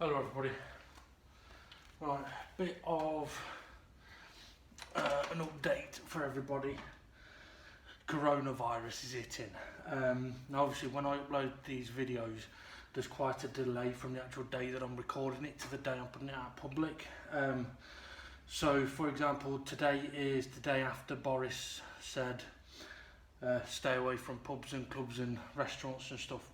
Hello everybody. Right, bit of an update for everybody. Coronavirus is hitting. Now obviously when I upload these videos there's quite a delay from the actual day that I'm recording it to the day I'm putting it out public. So for example, today is the day after Boris said stay away from pubs and clubs and restaurants and stuff.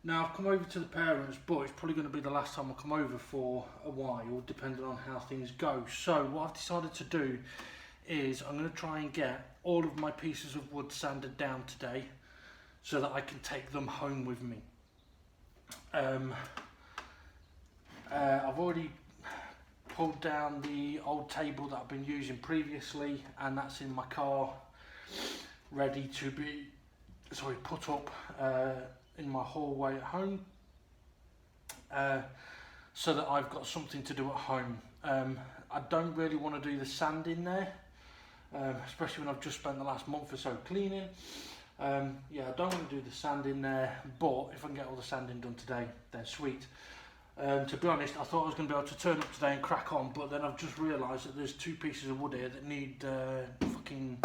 Now I've come over to the parents, but it's probably going to be the last time I come over for a while, depending on how things go. So what I've decided to do is I'm going to try and get all of my pieces of wood sanded down today so that I can take them home with me. I've already pulled down the old table that I've been using previously, and that's in my car ready to be put up in my hallway at home, so that I've got something to do at home. I don't really want to do the sand in there, especially when I've just spent the last month or so cleaning. Yeah, I don't want to do the sand in there, but if I can get all the sanding done today, then sweet. To be honest, I thought I was going to be able to turn up today and crack on, but then I've just realised that there's two pieces of wood here that need fucking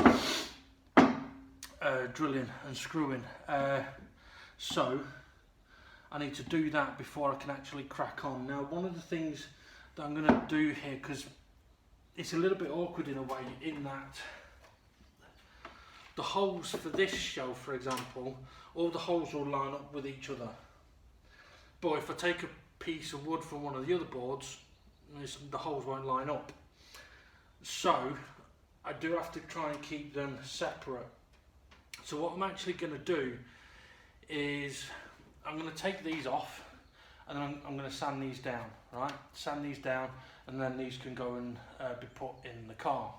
drilling and screwing. So I need to do that before I can actually crack on. Now one of the things that I'm going to do here, because it's a little bit awkward in a way, in that the holes for this shelf, for example, all the holes will line up with each other. But if I take a piece of wood from one of the other boards, the holes won't line up. So I do have to try and keep them separate. So what I'm actually going to do is I'm going to take these off, and then I'm going to sand these down, right? Sand these down, and then these can go and be put in the car.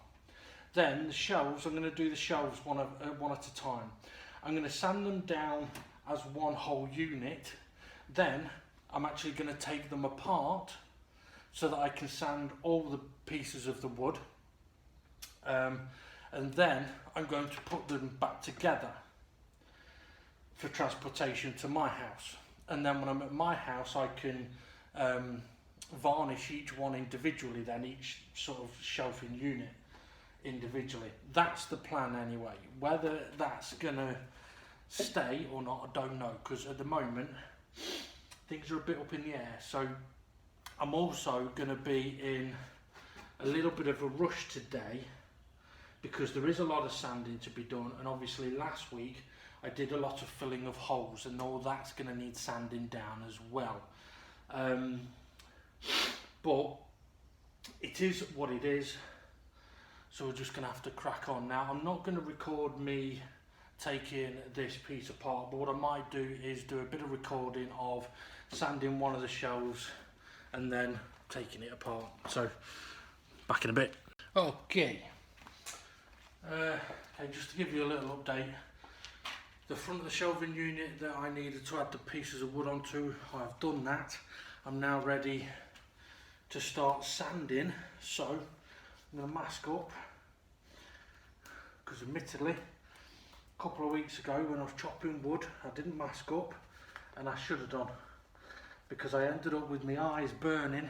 Then the shelves, I'm going to do the shelves one at a time. I'm going to sand them down as one whole unit. Then I'm actually going to take them apart so that I can sand all the pieces of the wood. And then I'm going to put them back together for transportation to my house. And then when I'm at my house, I can varnish each one individually, then each sort of shelving unit individually. That's the plan anyway. Whether that's gonna stay or not, I don't know, because at the moment things are a bit up in the air. So I'm also gonna be in a little bit of a rush today, because there is a lot of sanding to be done, and obviously last week I did a lot of filling of holes, and all that's going to need sanding down as well. But it is what it is, so we're just going to have to crack on. Now I'm not going to record me taking this piece apart, but what I might do is do a bit of recording of sanding one of the shelves and then taking it apart. So back in a bit. Okay. Just to give you a little update, the front of the shelving unit that I needed to add the pieces of wood onto, I've done that. I'm now ready to start sanding, so I'm going to mask up, because admittedly a couple of weeks ago when I was chopping wood I didn't mask up, and I should have done, because I ended up with my eyes burning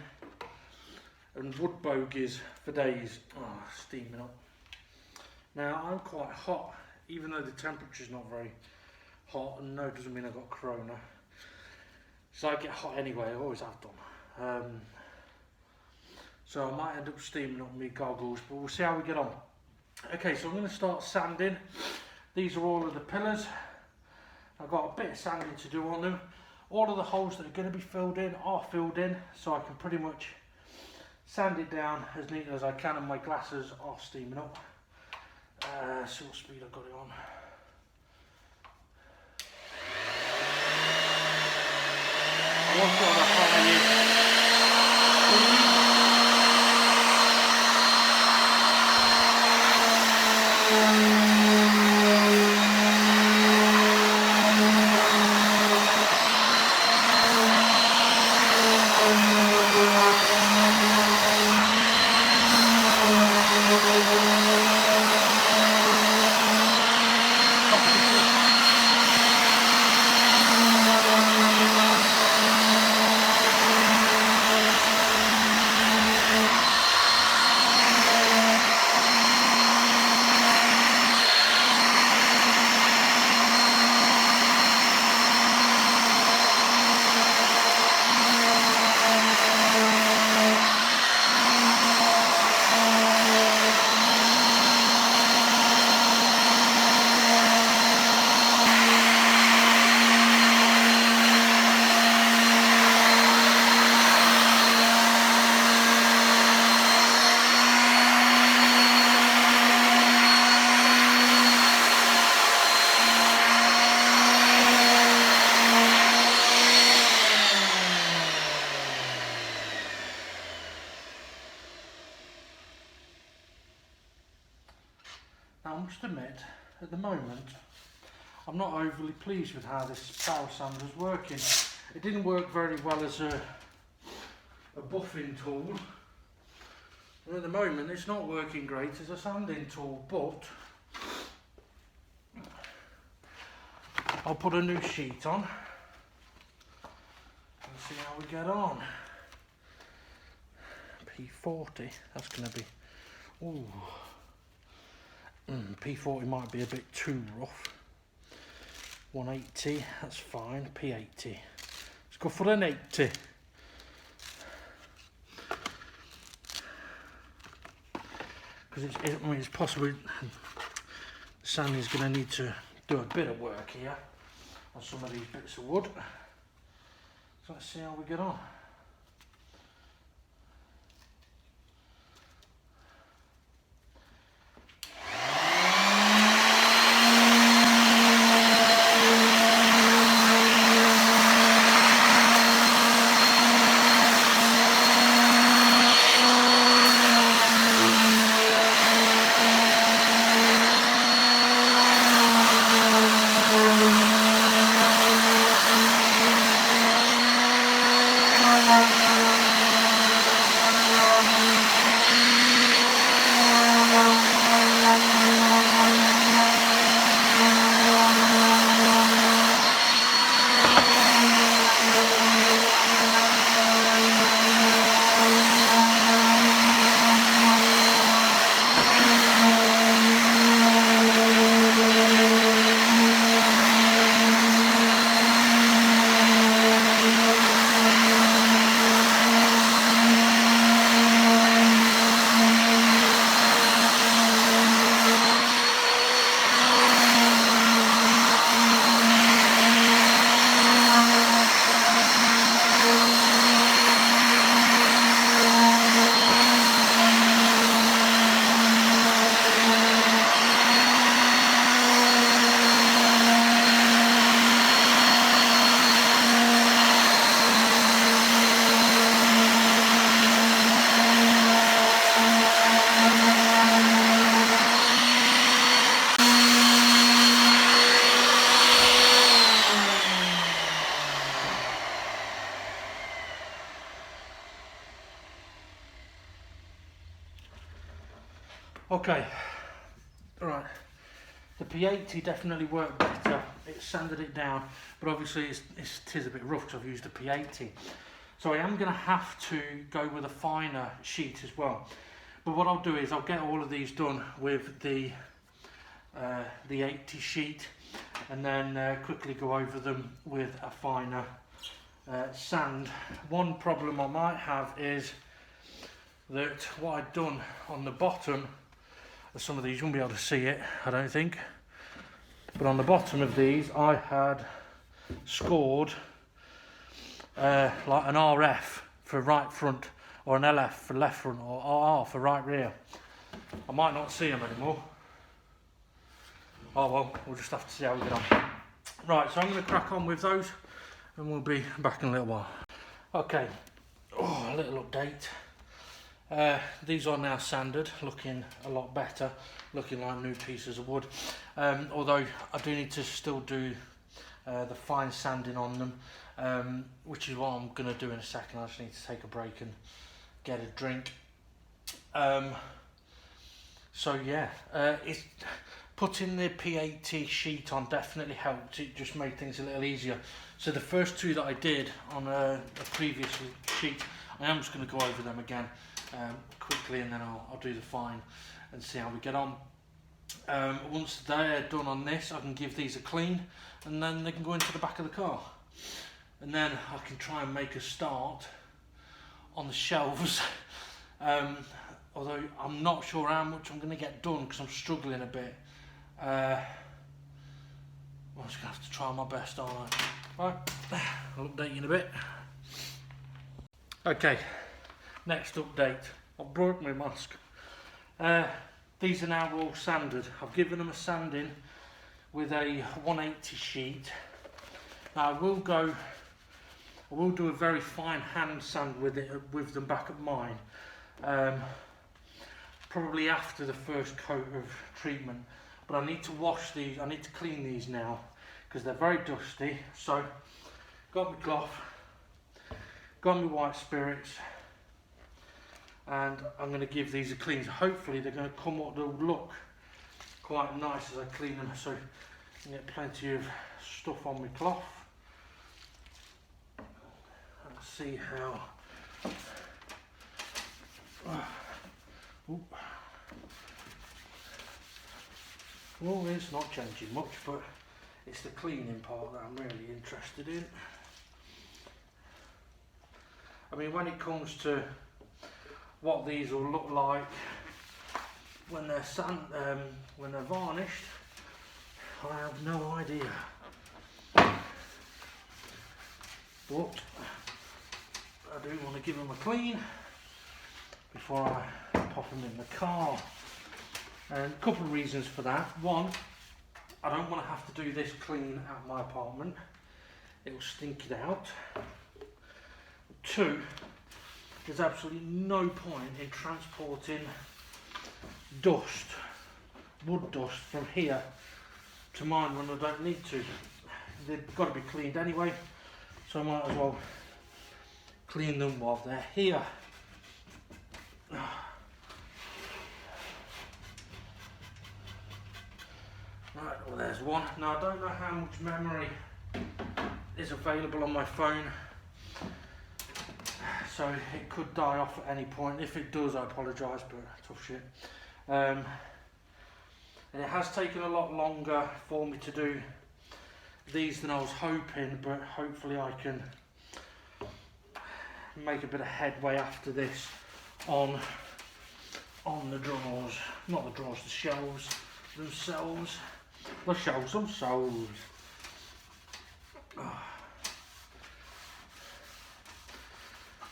and wood bogies for days. Oh, steaming up. Now I'm quite hot, even though the temperature's not very hot, and no, doesn't mean I've got corona. So I get hot anyway, I always have done. So I might end up steaming up my goggles, but we'll see how we get on. Okay, so I'm going to start sanding. These are all of the pillars. I've got a bit of sanding to do on them. All of the holes that are going to be filled in are filled in, so I can pretty much sand it down as neat as I can, and my glasses are steaming up. See what speed I've got it on. I want it on a high speed. must admit, at the moment, I'm not overly pleased with how this power sander is working. It didn't work very well as a buffing tool. And at the moment, it's not working great as a sanding tool, but I'll put a new sheet on and see how we get on. P40, that's going to be, ooh, P40 might be a bit too rough. 180, that's fine. P80, let's go for an 80. Because I mean, it's possible the sanding's going to need to do a bit of work here on some of these bits of wood. So let's see how we get on. Okay, right, the P80 definitely worked better. It sanded it down, but obviously it is a bit rough because I've used a P80. So I am going to have to go with a finer sheet as well. But what I'll do is I'll get all of these done with the 80 sheet, and then quickly go over them with a finer sand. One problem I might have is that what I've done on the bottom of some of these, you won't be able to see it, I don't think, but on the bottom of these I had scored like an RF for right front, or an LF for left front, or RR for right rear. I might not see them anymore. Oh well, we'll just have to see how we get on. Right, so I'm going to crack on with those and we'll be back in a little while. Okay, a little update. These are now sanded, looking a lot better, looking like new pieces of wood. Although I do need to still do the fine sanding on them, which is what I'm going to do in a second. I just need to take a break and get a drink. So yeah, it's putting the P80 sheet on definitely helped. It just made things a little easier. So the first two that I did on a previous sheet, I am just going to go over them again quickly, and then I'll do the fine and see how we get on. Once they're done on this, I can give these a clean, and then they can go into the back of the car, and then I can try and make a start on the shelves. Although I'm not sure how much I'm going to get done because I'm struggling a bit. I'm just going to have to try my best, aren't I? Right, I'll update you in a bit. Okay, next update. I broke my mask. These are now all sanded. I've given them a sanding with a 180 sheet. Now I will do a very fine hand sand with them back at mine. Probably after the first coat of treatment, but I need to wash these, I need to clean these now because they're very dusty. So got my cloth, got my white spirits, and I'm going to give these a clean. Hopefully they're going to come up, they'll look quite nice as I clean them, so I get plenty of stuff on my cloth. Let's see how. Well, it's not changing much, but it's the cleaning part that I'm really interested in. I mean, when it comes to what these will look like when they're when they're varnished, I have no idea. But I do want to give them a clean before I pop them in the car. And a couple of reasons for that. One, I don't want to have to do this clean at my apartment. It will stink it out. Two, there's absolutely no point in transporting dust, wood dust, from here to mine when I don't need to. They've got to be cleaned anyway, so I might as well clean them while they're here. Right, well there's one. Now I don't know how much memory is available on my phone, so it could die off at any point. If it does, I apologise, but tough shit. And it has taken a lot longer for me to do these than I was hoping, but hopefully I can make a bit of headway after this on the drawers. Not the drawers, the shelves themselves. The shelves themselves.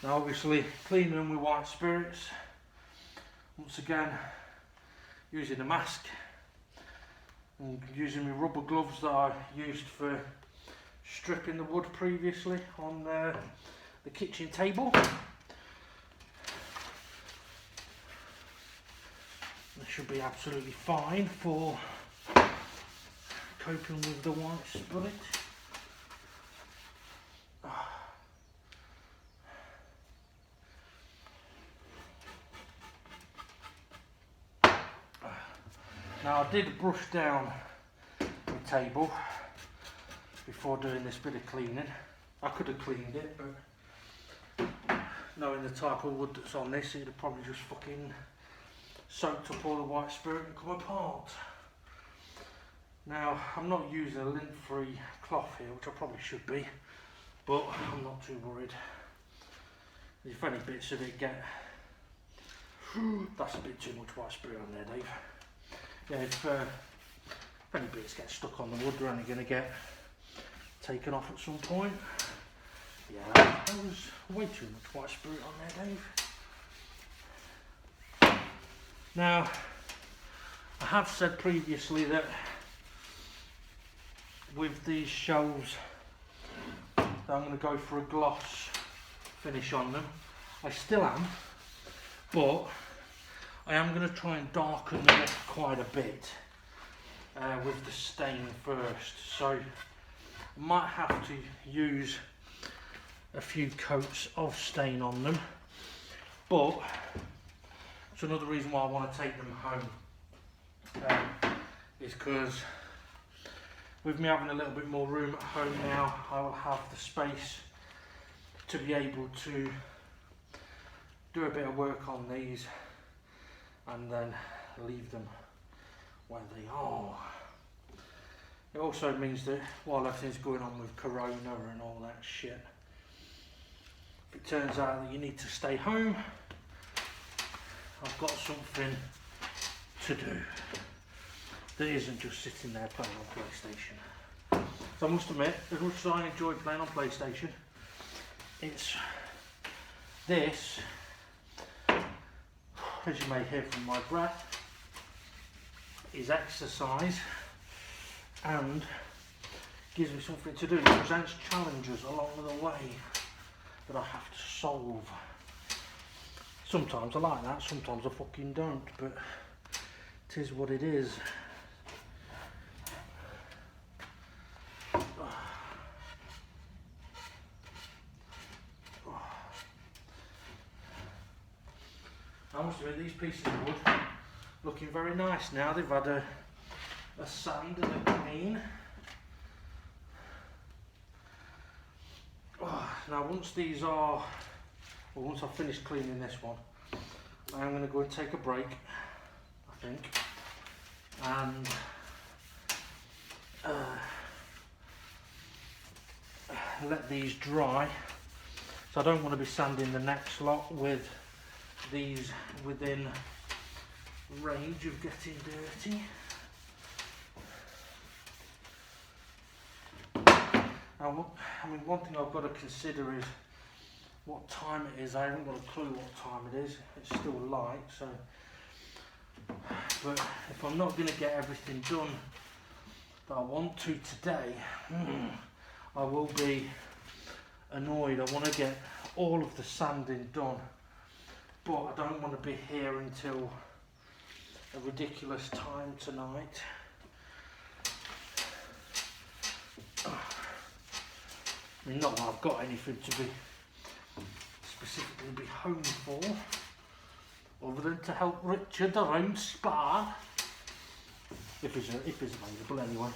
Now obviously cleaning them with white spirits. Once again, using a mask and using my rubber gloves that I used for stripping the wood previously on the kitchen table. That should be absolutely fine for coping with the white spirit. Now I did brush down the table before doing this bit of cleaning. I could have cleaned it, but knowing the type of wood that's on this, it'd have probably just fucking soaked up all the white spirit and come apart. Now I'm not using a lint-free cloth here, which I probably should be, but I'm not too worried. If any bits of it get, that's a bit too much white spirit on there, Dave. Yeah, if any bits get stuck on the wood, they're only going to get taken off at some point. Yeah, that was way too much white spirit on there, Dave. Now, I have said previously that with these shelves that I'm going to go for a gloss finish on them. I still am, but I am going to try and darken them up quite a bit with the stain first. So I might have to use a few coats of stain on them, but it's another reason why I want to take them home, is because with me having a little bit more room at home now, I will have the space to be able to do a bit of work on these and then leave them where they are. It also means that while everything's going on with Corona and all that shit, if it turns out that you need to stay home, I've got something to do that isn't just sitting there playing on PlayStation. So I must admit, as much as I enjoy playing on PlayStation, it's this, as you may hear from my breath, is exercise and gives me something to do. It presents challenges along the way that I have to solve. Sometimes I like that, sometimes I fucking don't, but it is what it is. I must admit, these pieces of wood looking very nice now. They've had a sand and a clean. Oh, now once these are, well, once I've finished cleaning this one, I'm going to go and take a break, I think, and let these dry. So I don't want to be sanding the next lot with these within range of getting dirty. Now, I mean, one thing I've got to consider is what time it is. I haven't got a clue what time it is. It's still light, so. But if I'm not going to get everything done that I want to today, I will be annoyed. I want to get all of the sanding done, but I don't want to be here until a ridiculous time tonight. I mean, not that I've got anything to be specifically be home for, other than to help Richard around Spa, if he's available anyway.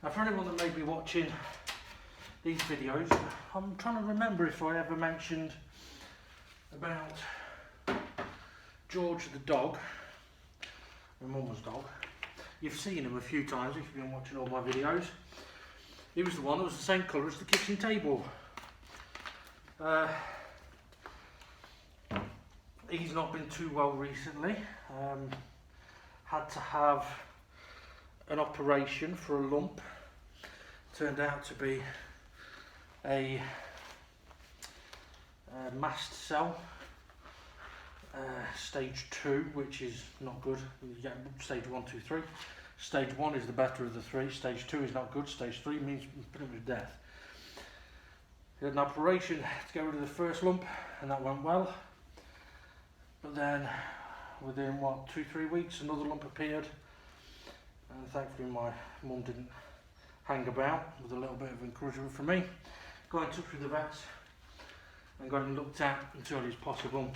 Now, for anyone that may be watching these videos, I'm trying to remember if I ever mentioned about George the dog, my mum's dog. You've seen him a few times if you've been watching all my videos. He was the one that was the same colour as the kitchen table. He's not been too well recently. Had to have an operation for a lump. Turned out to be a mast cell. Stage 2, which is not good. You get stage 1, 2, 3. Stage 1 is the better of the three. Stage 2 is not good. Stage 3 means pretty much death. He had an operation to get rid of the first lump, and that went well. But then, within 2-3 weeks, another lump appeared, and thankfully my mum didn't hang about, with a little bit of encouragement from me. Got in touch with the vets and got him looked at as early as possible.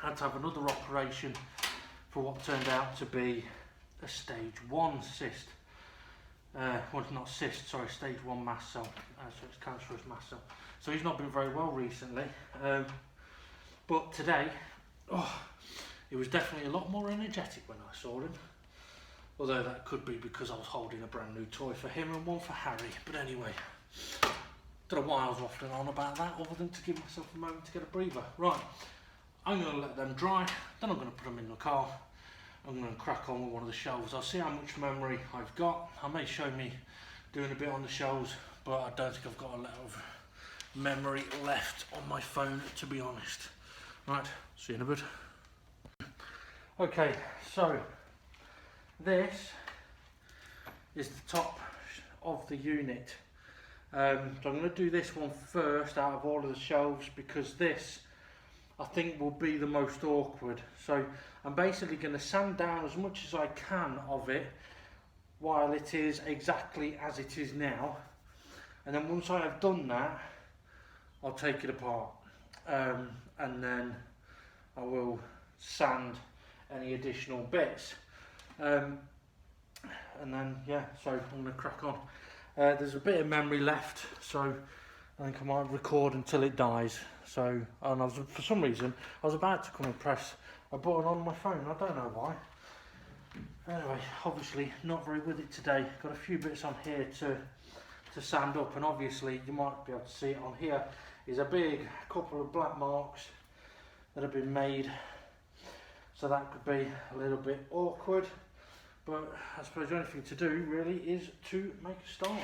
Had to have another operation for what turned out to be a stage 1 cyst. Well, not cyst, sorry, stage 1 mast cell. So it's cancerous mast cell. So he's not been very well recently. But today, he was definitely a lot more energetic when I saw him. Although that could be because I was holding a brand new toy for him and one for Harry. But anyway, don't know why I was waffling on about that, other than to give myself a moment to get a breather. Right. I'm going to let them dry, then I'm going to put them in the car. I'm going to crack on with one of the shelves. I'll see how much memory I've got. I may show me doing a bit on the shelves, but I don't think I've got a lot of memory left on my phone, to be honest. Right, see you in a bit. Okay, so this is the top of the unit. So I'm going to do this one first out of all of the shelves, because this I think will be the most awkward. So I'm basically going to sand down as much as I can of it while it is exactly as it is now, and then once I have done that, I'll take it apart, and then I will sand any additional bits, and then yeah, so I'm going to crack on. There's a bit of memory left, so I think I might record until it dies. So, and for some reason, I was about to come and press a button on my phone. I don't know why. Anyway, obviously not very with it today. Got a few bits on here to sand up, and obviously you might be able to see it on here. Is a big couple of black marks that have been made. So that could be a little bit awkward. But I suppose the only thing to do really is to make a start.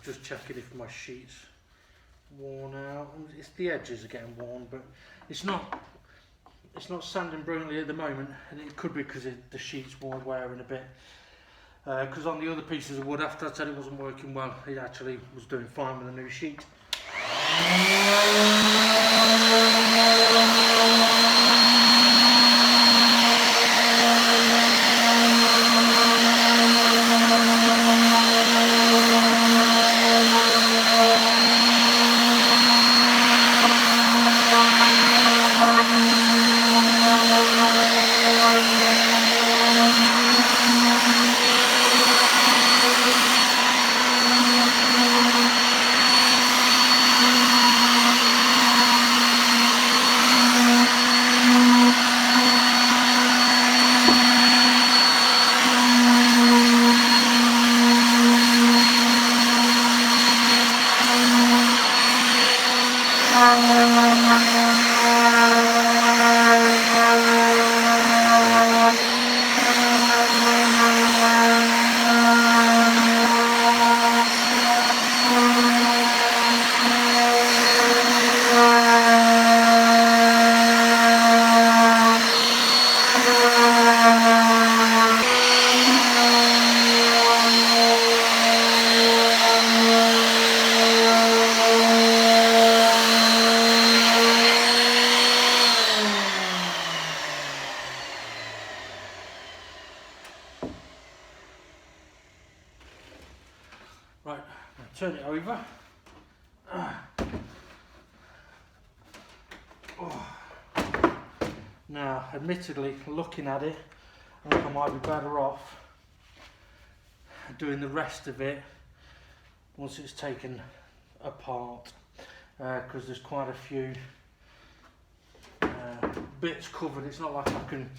just checking if my sheet's worn out. It's the edges are getting worn, but it's not sanding brilliantly at the moment, and it could be because the sheet's wearing a bit. Because on the other pieces of wood, after I said it wasn't working well, it actually was doing fine with the new sheet. Right, I'll turn it over. Now, admittedly, looking at it, I think I might be better off doing the rest of it once it's taken apart, because there's quite a few bits covered. It's not like I can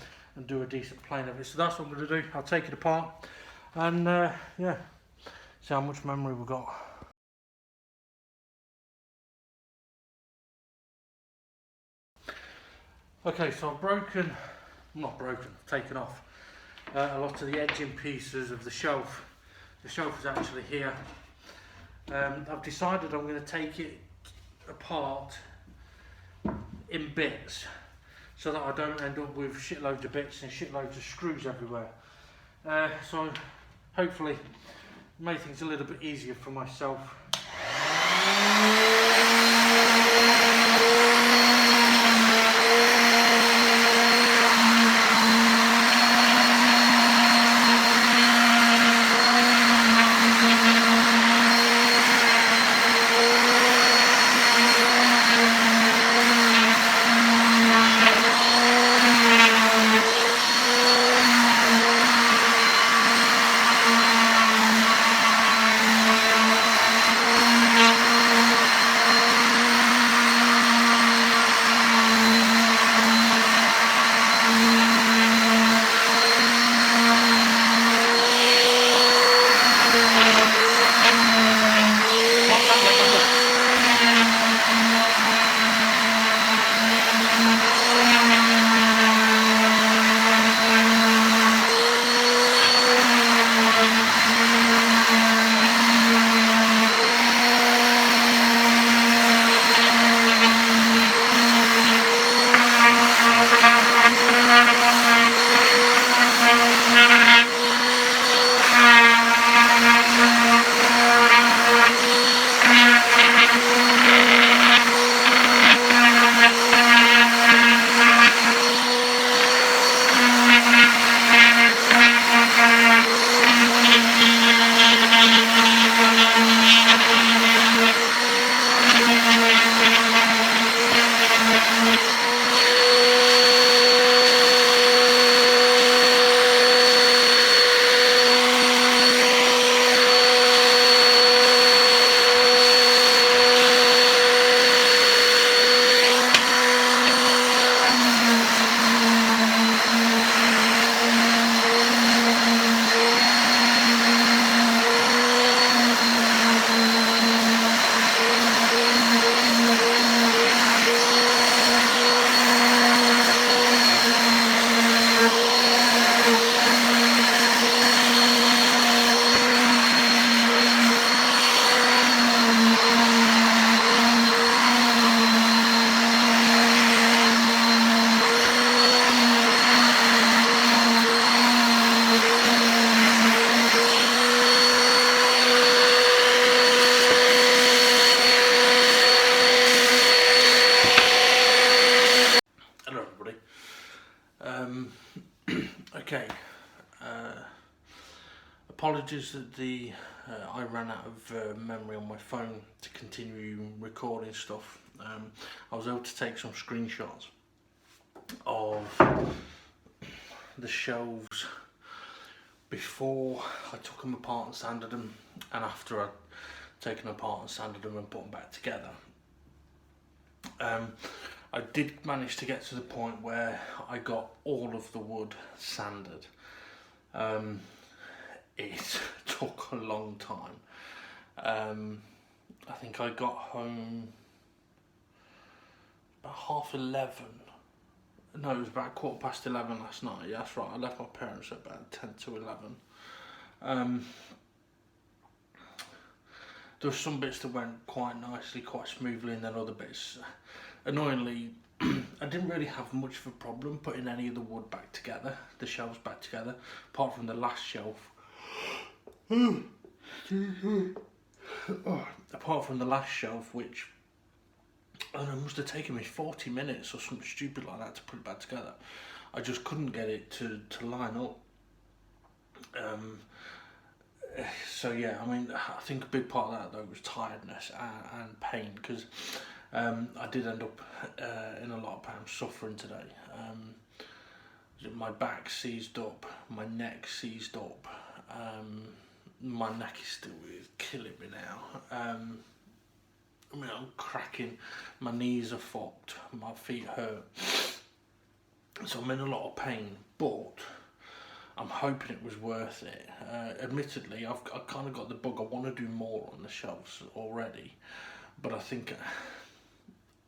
do a decent plane of it, so that's what I'm going to do. I'll take it apart and yeah, see how much memory we've got. Okay, so I've taken off a lot of the edging pieces of the shelf. The shelf is actually here. I've decided I'm going to take it apart in bits so that I don't end up with shitloads of bits and shitloads of screws everywhere. So hopefully make things a little bit easier for myself. Okay. Apologies that I ran out of memory on my phone to continue recording stuff. I was able to take some screenshots of the shelves before I took them apart and sanded them, and after I'd taken them apart and sanded them and put them back together. I did manage to get to the point where I got all of the wood sanded. It took a long time. I think I got home about 11:30. No, it was about 11:15 last night. Yeah, that's right. I left my parents at about 10 to 11. There were some bits that went quite nicely, quite smoothly, and then other bits, annoyingly, I didn't really have much of a problem putting any of the wood back together, the shelves back together, apart from the last shelf. Apart from the last shelf, which I don't know, must have taken me 40 minutes or something stupid like that to put it back together. I just couldn't get it to line up. So yeah, I mean, I think a big part of that though was tiredness and pain, because I did end up in a lot of pain, suffering today. My back seized up, my neck seized up, my neck is still killing me now. I mean, I'm cracking, my knees are fucked, my feet hurt, so I'm in a lot of pain, but I'm hoping it was worth it. Admittedly, I've kind of got the bug. I want to do more on the shelves already, but I think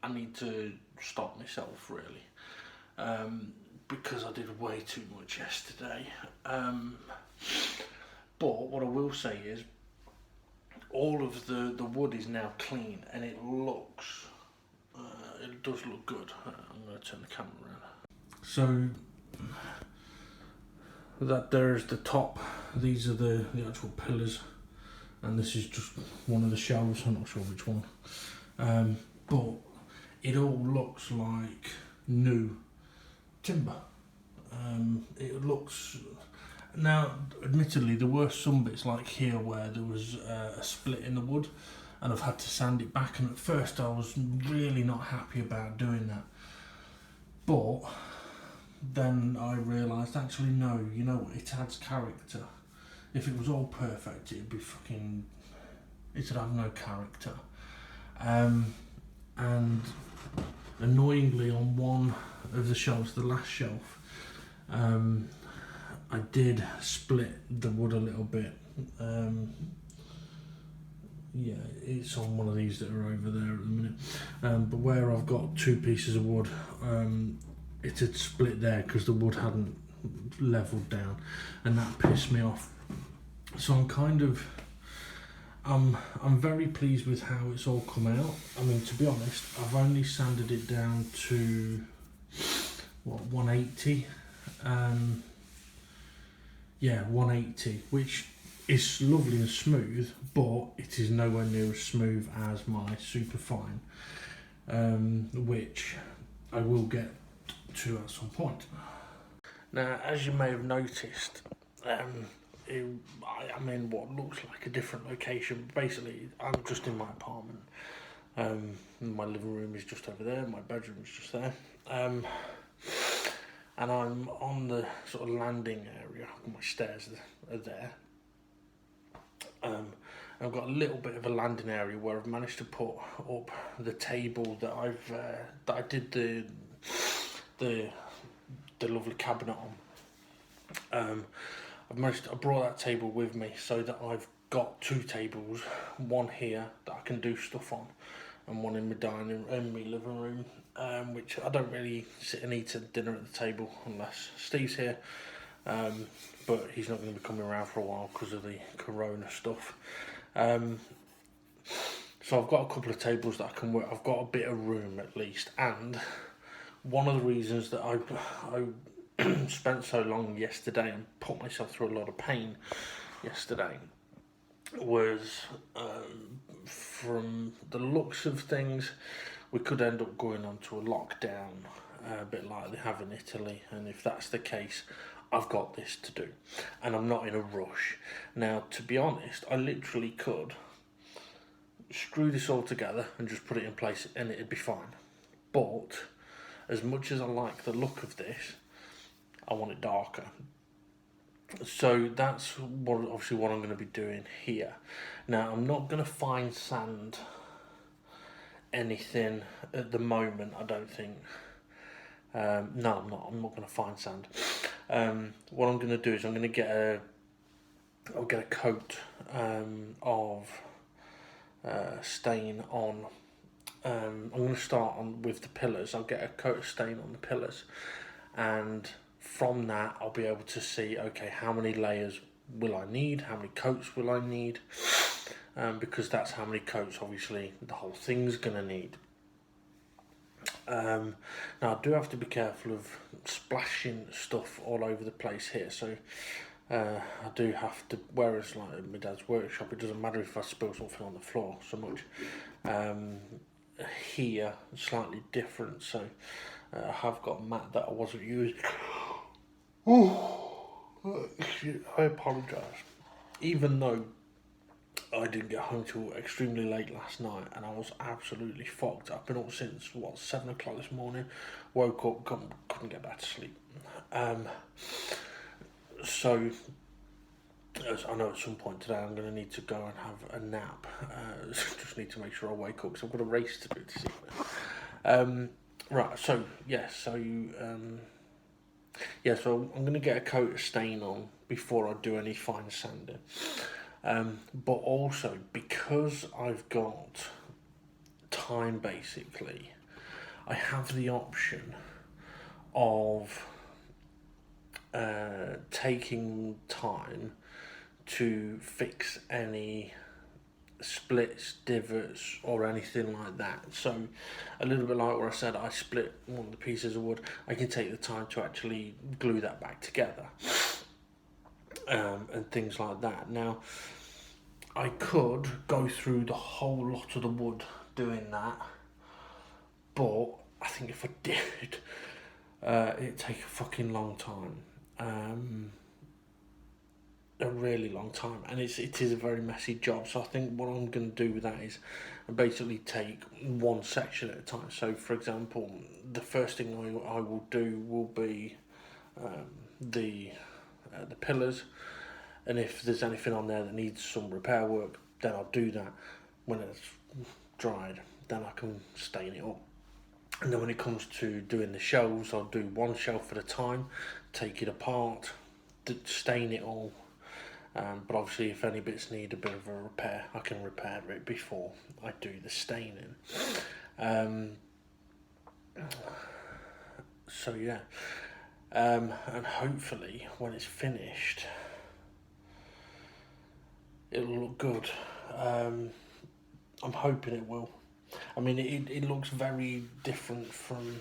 I need to stop myself, really, because I did way too much yesterday. But what I will say is, all of the wood is now clean, and it does look good. I'm going to turn the camera around. So that there's the top. These are the actual pillars, and this is just one of the shelves. I'm not sure which one, but it all looks like new timber. It looks, now admittedly there were some bits like here where there was a split in the wood, and I've had to sand it back, and at first I was really not happy about doing that, but then I realised, actually no, you know what, it adds character. If it was all perfect, it'd have no character. And annoyingly, on one of the shelves, the last shelf, I did split the wood a little bit. Yeah, it's on one of these that are over there at the minute. But where I've got two pieces of wood, it had split there because the wood hadn't levelled down, and that pissed me off. So I'm very pleased with how it's all come out. I mean, to be honest, I've only sanded it down to 180. Yeah, 180, which is lovely and smooth, but it is nowhere near as smooth as my Superfine, which I will get to at some point. Now, as you may have noticed, I'm in what looks like a different location. Basically, I'm just in my apartment. My living room is just over there, my bedroom is just there. And I'm on the sort of landing area. My stairs are there. I've got a little bit of a landing area where I've managed to put up the table that I did the lovely cabinet on. I brought that table with me so that I've got two tables, one here that I can do stuff on, and one in my living room, which I don't really sit and eat at dinner at the table unless Steve's here, but he's not going to be coming around for a while because of the corona stuff. So I've got a couple of tables that I can work. I've got a bit of room at least, and one of the reasons that I spent so long yesterday and put myself through a lot of pain yesterday was, from the looks of things, we could end up going onto a lockdown a bit like they have in Italy, and if that's the case, I've got this to do, and I'm not in a rush. Now, to be honest, I literally could screw this all together and just put it in place and it'd be fine. But as much as I like the look of this, I want it darker. So that's obviously what I'm going to be doing here. Now, I'm not going to fine sand anything at the moment, I don't think. No, I'm not. I'm not going to fine sand. What I'm going to do is I'm going to get I'll get a coat of stain on. I'm going to start with the pillars. I'll get a coat of stain on the pillars, and from that I'll be able to see, okay, how many layers will I need, how many coats will I need, because that's how many coats obviously the whole thing's going to need. Now I do have to be careful of splashing stuff all over the place here, so I do have to, whereas like in my dad's workshop it doesn't matter if I spill something on the floor so much. Here slightly different, so I have got a mat that I wasn't using. I apologise. Even though I didn't get home till extremely late last night and I was absolutely fogged. I've been up since 7 o'clock this morning. Woke up, couldn't get back to sleep. So as I know at some point today I'm going to need to go and have a nap. Just need to make sure I wake up because I've got a race to do this evening. Right, so yeah, so I'm going to get a coat of stain on before I do any fine sanding. But also, because I've got time basically, I have the option of taking time to fix any splits, divots or anything like that. So a little bit like where I said I split one of the pieces of wood, I can take the time to actually glue that back together, and things like that. Now I could go through the whole lot of the wood doing that, but I think if I did, it'd take a fucking long time. A really long time, and it is a very messy job. So I think what I'm going to do with that is basically take one section at a time. So for example, the first thing I will do will be the pillars, and if there's anything on there that needs some repair work, then I'll do that. When it's dried, then I can stain it up. And then when it comes to doing the shelves, I'll do one shelf at a time, take it apart, stain it all. But obviously if any bits need a bit of a repair, I can repair it before I do the staining. So yeah, and hopefully when it's finished, it'll look good. I'm hoping it will. I mean, it looks very different from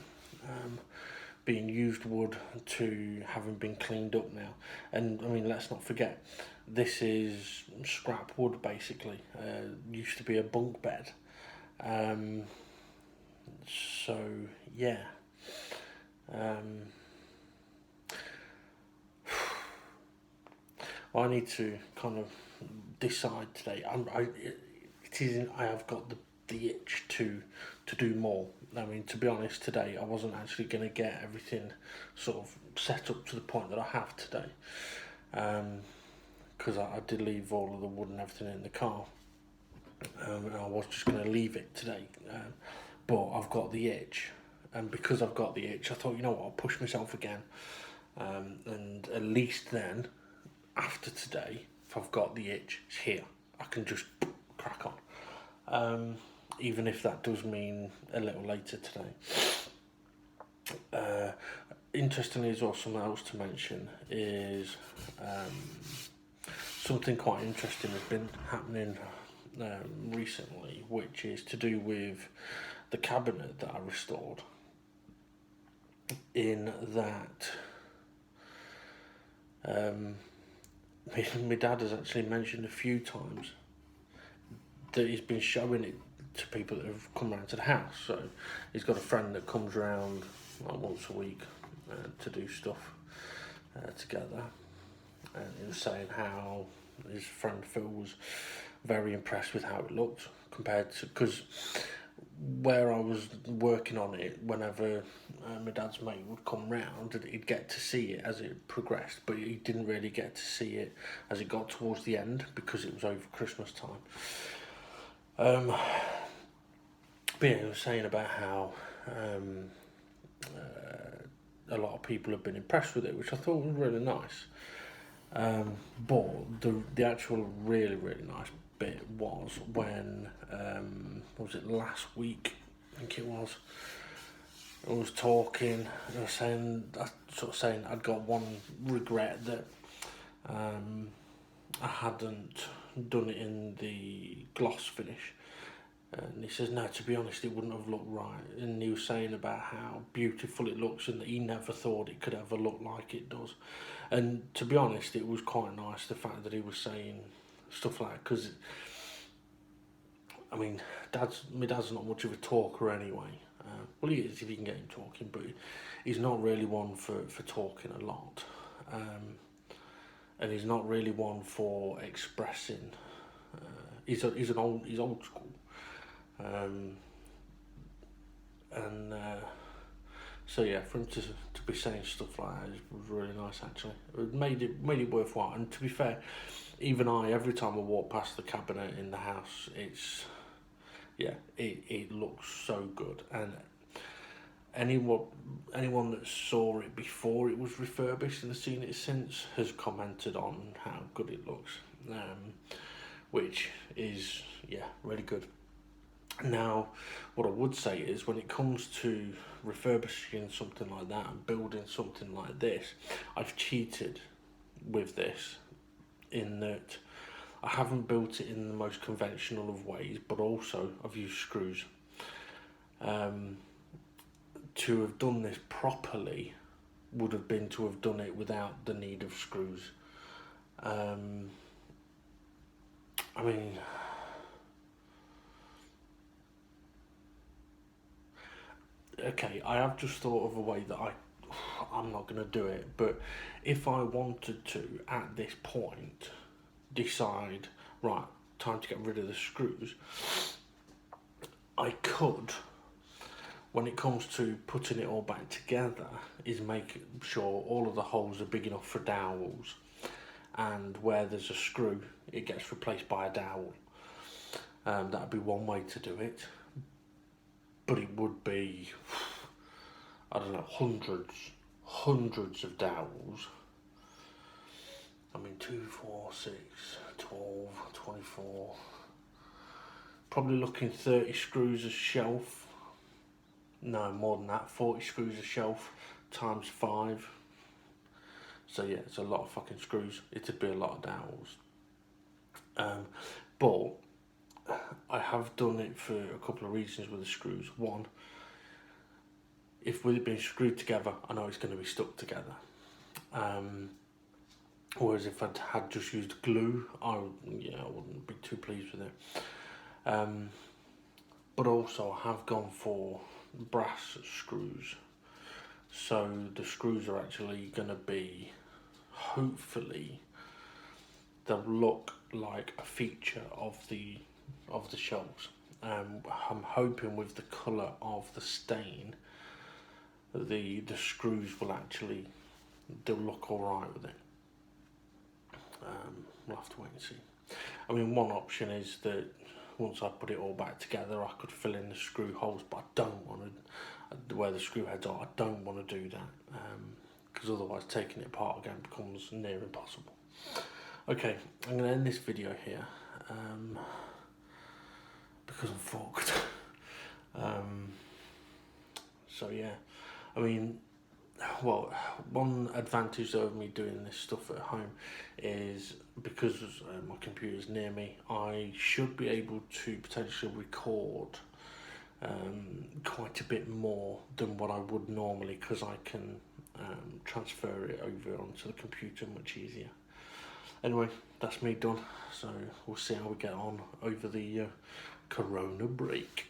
being used wood to having been cleaned up now. And I mean, let's not forget, this is scrap wood basically. Used to be a bunk bed. So yeah. Well, I need to kind of decide today. I have got the itch to do more. I mean, to be honest, today I wasn't actually going to get everything sort of set up to the point that I have today, because I did leave all of the wood and everything in the car, and I was just going to leave it today, but I've got the itch, and because I've got the itch, I thought, you know what, I'll push myself again, and at least then, after today, if I've got the itch, it's here. I can just crack on. Even if that does mean a little later today. Interestingly as well, something else to mention is something quite interesting has been happening recently, which is to do with the cabinet that I restored. In that my dad has actually mentioned a few times that he's been showing it to people that have come round to the house. So he's got a friend that comes round like once a week to do stuff together, and he was saying how his friend Phil was very impressed with how it looked compared to, because where I was working on it, whenever my dad's mate would come round, he'd get to see it as it progressed, but he didn't really get to see it as it got towards the end because it was over Christmas time. But yeah, he was saying about how a lot of people have been impressed with it, which I thought was really nice. But the actual really nice bit was when what was it, last week, I think it was, I was talking, I was saying I'd got one regret that I hadn't done it in the gloss finish. And he says, no, to be honest, it wouldn't have looked right. And he was saying about how beautiful it looks and that he never thought it could ever look like it does. And to be honest, it was quite nice, the fact that he was saying stuff like that, because, I mean, my dad's not much of a talker anyway. Well, he is if you can get him talking, but he's not really one for talking a lot. And he's not really one for expressing. He's old school. So yeah, for him to be saying stuff like that was really nice actually. It made it worthwhile. And to be fair, even every time I walk past the cabinet in the house, it looks so good. And anyone that saw it before it was refurbished and has seen it since has commented on how good it looks, which is really good. Now, what I would say is, when it comes to refurbishing something like that and building something like this, I've cheated with this in that I haven't built it in the most conventional of ways, but also I've used screws. To have done this properly would have been to have done it without the need of screws. I mean, okay, I have just thought of a way that I'm not going to do it, but if I wanted to, at this point, decide, right, time to get rid of the screws, I could, when it comes to putting it all back together, is make sure all of the holes are big enough for dowels, and where there's a screw, it gets replaced by a dowel. That'd be one way to do it. But it would be, I don't know, hundreds of dowels. I mean, 2, 4, 6, 12, 24. Probably looking 30 screws a shelf. No, more than that, 40 screws a shelf times 5. So yeah, it's a lot of fucking screws. It'd be a lot of dowels. But I have done it for a couple of reasons with the screws. One, if with it being screwed together, I know it's going to be stuck together. Whereas if I'd had just used glue, I wouldn't be too pleased with it. But also I have gone for brass screws. So the screws are actually going to be, hopefully, they'll look like a feature of the shelves. I'm hoping with the colour of the stain, the screws will actually, they'll look alright with it. We'll have to wait and see. I mean, one option is that once I put it all back together, I could fill in the screw holes, but I don't want to, where the screw heads are, I don't want to do that, because otherwise taking it apart again becomes near impossible. Okay, I'm going to end this video here, because I'm fucked. So yeah, I mean, well, one advantage of me doing this stuff at home is because my computer's near me, I should be able to potentially record quite a bit more than what I would normally, because I can transfer it over onto the computer much easier. Anyway, that's me done, so we'll see how we get on over the Corona break.